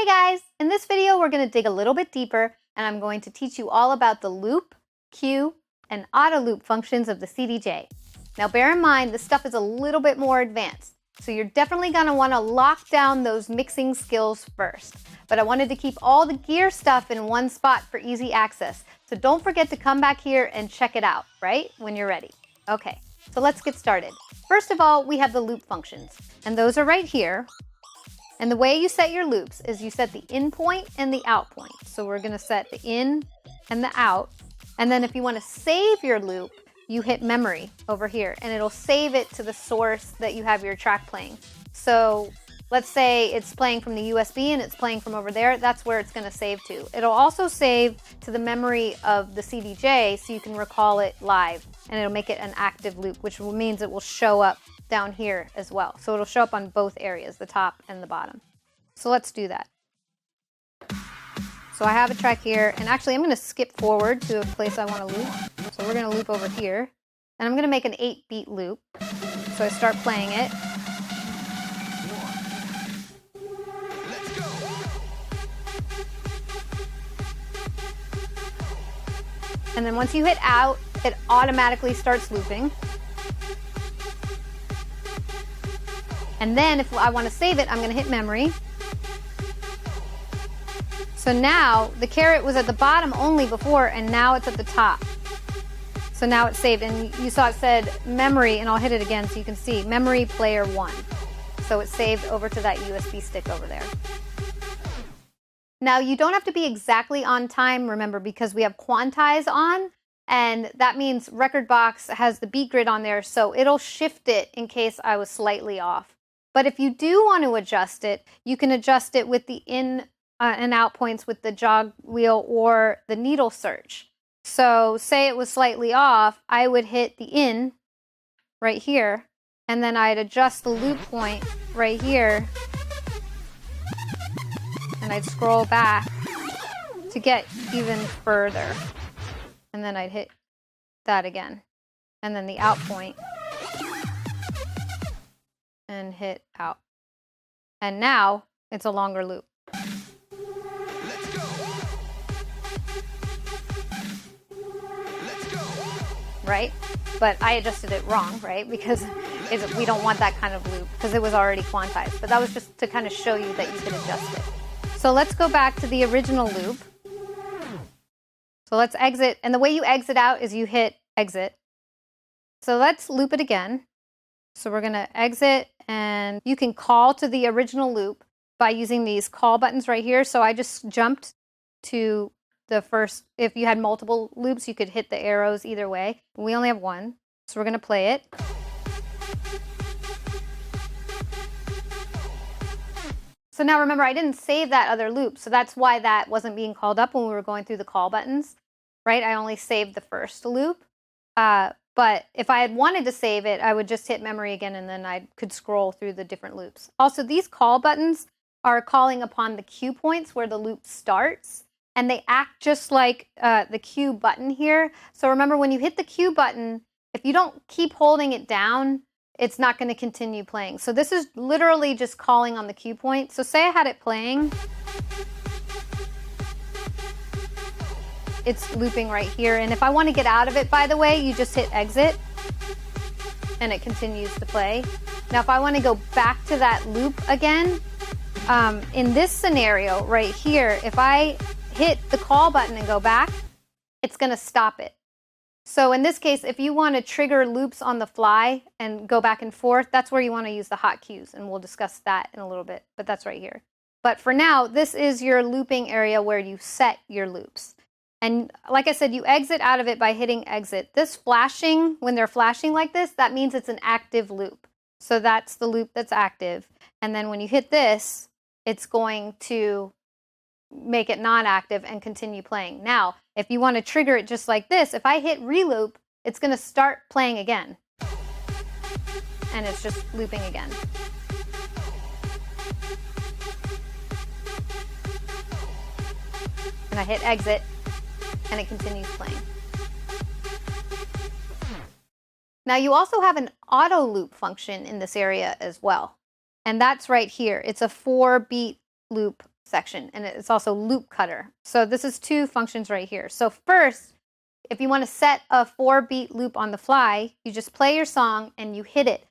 guys! In this video, we're going to dig a little bit deeper, and I'm going to teach you all about the loop, cue, and auto loop functions of the CDJ. Now bear in mind, this stuff is a little bit more advanced, so you're definitely going to want to lock down those mixing skills first. But I wanted to keep all the gear stuff in one spot for easy access, so don't forget to come back here and check it out, right? When you're ready. Okay, so let's get started. First of all, we have the loop functions, and those are right here. And the way you set your loops is you set the in point and the out point. So we're going to set the in and the out. And then if you want to save your loop, you hit memory over here and it'll save it to the source that you have your track playing. So let's say it's playing from the USB and it's playing from over there. That's where it's going to save to. It'll also save to the memory of the CDJ so you can recall it live, and it'll make it an active loop, which means it will show up down here as well. So it'll show up on both areas, the top and the bottom. So let's do that. So I have a track here, and actually I'm going to skip forward to a place I want to loop. So we're going to loop over here, and I'm going to make an 8-beat loop. So I start playing it. And then once you hit out, it automatically starts looping. And then if I want to save it, I'm going to hit memory. So now the caret was at the bottom only before, and now it's at the top. So now it's saved, and you saw it said memory, and I'll hit it again so you can see memory player 1. So it's saved over to that USB stick over there. Now you don't have to be exactly on time, remember, because we have quantize on, and that means Rekordbox has the beat grid on there, so it'll shift it in case I was slightly off. But if you do want to adjust it, you can adjust it with the in and out points with the jog wheel or the needle search. So say it was slightly off, I would hit the in right here, and then I'd adjust the loop point right here, and I'd scroll back to get even further. And then I'd hit that again. And then the out point. And hit out. And now it's a longer loop. Let's go. Let's go. Right? But I adjusted it wrong, right? Because we don't want that kind of loop because it was already quantized. But that was just to kind of show you that you could adjust it. So let's go back to the original loop. So let's exit. And the way you exit out is you hit exit. So let's loop it again. So we're going to exit, and you can call to the original loop by using these call buttons right here. So I just jumped to the first. If you had multiple loops, you could hit the arrows either way. We only have one. So we're going to play it. So now remember, I didn't save that other loop. So that's why that wasn't being called up when we were going through the call buttons, right? I only saved the first loop. But if I had wanted to save it, I would just hit memory again, and then I could scroll through the different loops. Also, these call buttons are calling upon the cue points where the loop starts, and they act just like the cue button here. So remember, when you hit the cue button, if you don't keep holding it down, it's not going to continue playing. So this is literally just calling on the cue point. So say I had it playing. It's looping right here, and if I want to get out of it, by the way, you just hit exit and it continues to play. Now if I want to go back to that loop again, in this scenario right here, if I hit the call button and go back, it's going to stop it. So in this case, if you want to trigger loops on the fly and go back and forth, that's where you want to use the hotkeys, and we'll discuss that in a little bit, but that's right here. But for now, this is your looping area where you set your loops. And like I said, you exit out of it by hitting exit. This flashing, when they're flashing like this, that means it's an active loop. So that's the loop that's active. And then when you hit this, it's going to make it non-active and continue playing. Now, if you want to trigger it just like this, if I hit reloop, it's going to start playing again. And it's just looping again. And I hit exit, and it continues playing. Now you also have an auto loop function in this area as well. And that's right here. It's a 4-beat loop section, and it's also loop cutter. So this is two functions right here. So first, if you want to set a 4-beat loop on the fly, you just play your song and you hit it.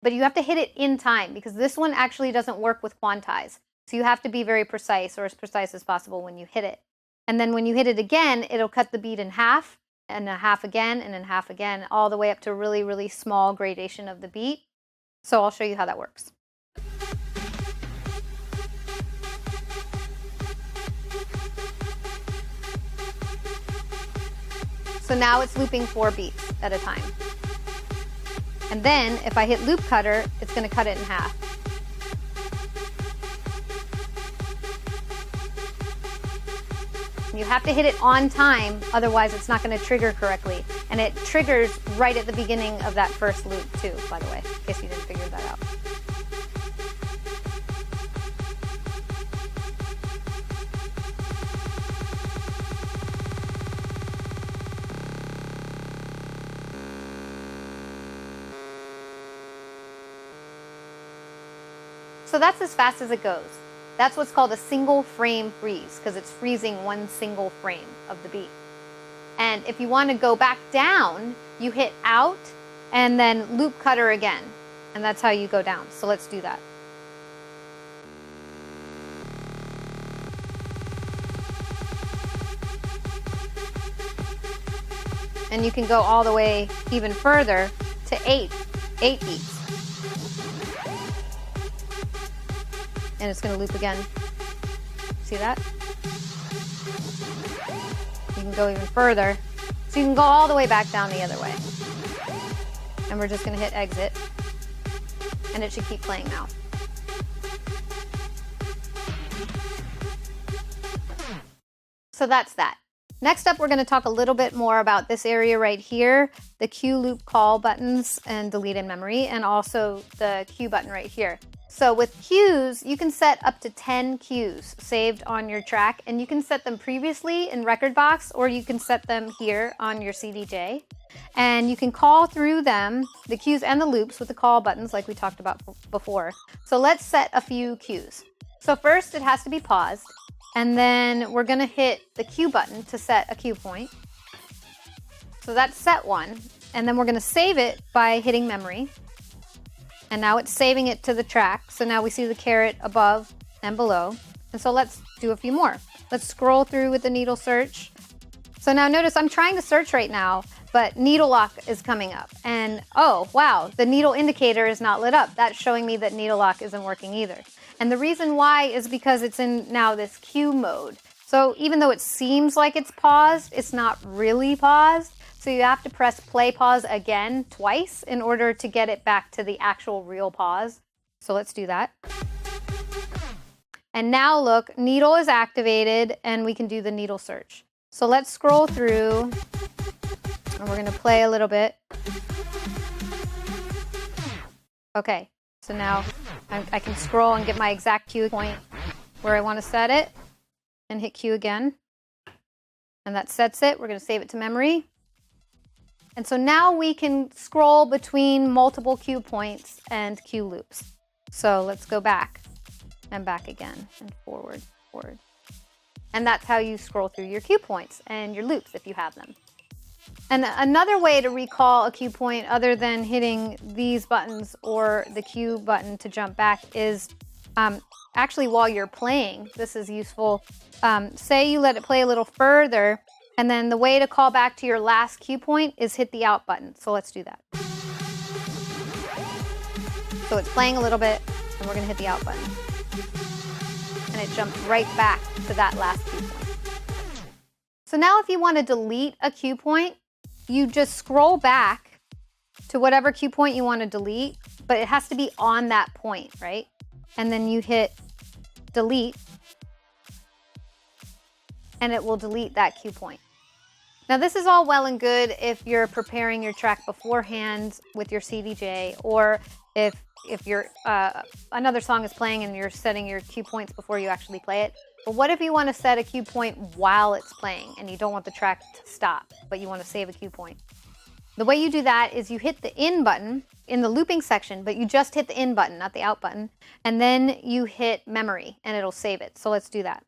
But you have to hit it in time because this one actually doesn't work with quantize. So you have to be very precise, or as precise as possible when you hit it. And then when you hit it again, it'll cut the beat in half, and a half again, and then half again, all the way up to a really, really small gradation of the beat. So I'll show you how that works. So now it's looping 4 beats at a time. And then if I hit loop cutter, it's going to cut it in half. You have to hit it on time, otherwise it's not going to trigger correctly. And it triggers right at the beginning of that first loop too, by the way, in case you didn't figure that out. So that's as fast as it goes. That's what's called a single frame freeze, because it's freezing one single frame of the beat. And if you want to go back down, you hit out and then loop cutter again. And that's how you go down. So let's do that. And you can go all the way even further to 8 beats. And it's going to loop again. See that? You can go even further. So you can go all the way back down the other way. And we're just going to hit exit. And it should keep playing now. So that's that. Next up, we're going to talk a little bit more about this area right here, the cue loop call buttons and delete in memory, and also the cue button right here. So with cues, you can set up to 10 cues saved on your track, and you can set them previously in Rekordbox, or you can set them here on your CDJ. And you can call through them, the cues and the loops, with the call buttons like we talked about before. So let's set a few cues. So first, it has to be paused, and then we're going to hit the cue button to set a cue point. So that's set one, and then we're going to save it by hitting memory. And now it's saving it to the track. So now we see the caret above and below. And so let's do a few more. Let's scroll through with the needle search. So now notice I'm trying to search right now, but needle lock is coming up. And oh, wow, the needle indicator is not lit up. That's showing me that needle lock isn't working either. And the reason why is because it's in now this cue mode. So even though it seems like it's paused, it's not really paused. So you have to press play pause again twice in order to get it back to the actual real pause. So let's do that. And now look, needle is activated and we can do the needle search. So let's scroll through and we're going to play a little bit. Okay, so now I can scroll and get my exact cue point where I want to set it and hit cue again. And that sets it. We're going to save it to memory. And so now we can scroll between multiple cue points and cue loops. So let's go back and back again and forward, forward. And that's how you scroll through your cue points and your loops if you have them. And another way to recall a cue point other than hitting these buttons or the cue button to jump back is actually while you're playing. This is useful. Say you let it play a little further, and then the way to call back to your last cue point is hit the out button. So let's do that. So it's playing a little bit, and we're going to hit the out button. And it jumps right back to that last cue point. So now if you want to delete a cue point, you just scroll back to whatever cue point you want to delete, but it has to be on that point, right? And then you hit delete, and it will delete that cue point. Now this is all well and good if you're preparing your track beforehand with your CDJ, or if you're another song is playing and you're setting your cue points before you actually play it. But what if you want to set a cue point while it's playing and you don't want the track to stop, but you want to save a cue point? The way you do that is you hit the in button in the looping section, but you just hit the in button, not the out button, and then you hit memory and it'll save it. So let's do that.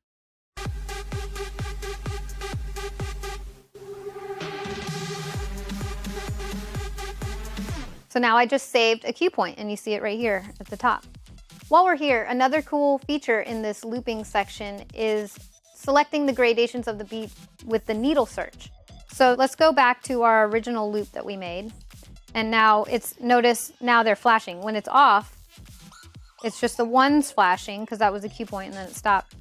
So now I just saved a cue point and you see it right here at the top. While we're here, another cool feature in this looping section is selecting the gradations of the beat with the needle search. So let's go back to our original loop that we made. And now notice now they're flashing. When it's off, it's just the one's flashing because that was a cue point and then it stopped.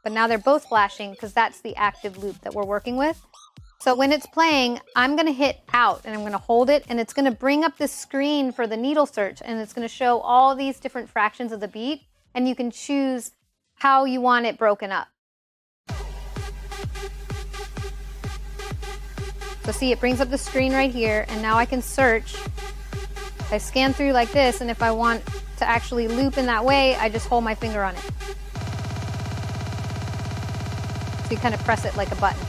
But now they're both flashing because that's the active loop that we're working with. So when it's playing, I'm gonna hit out and I'm gonna hold it and it's gonna bring up this screen for the needle search and it's gonna show all these different fractions of the beat and you can choose how you want it broken up. So see, it brings up the screen right here and now I can search. I scan through like this and if I want to actually loop in that way, I just hold my finger on it. So you kind of press it like a button.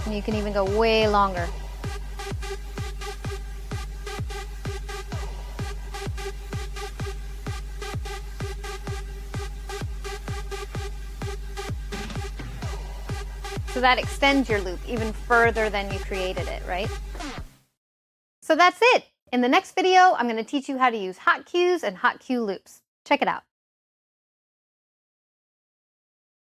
And you can even go way longer. So that extends your loop even further than you created it, right? So that's it. In the next video, I'm going to teach you how to use hot cues and hot cue loops. Check it out.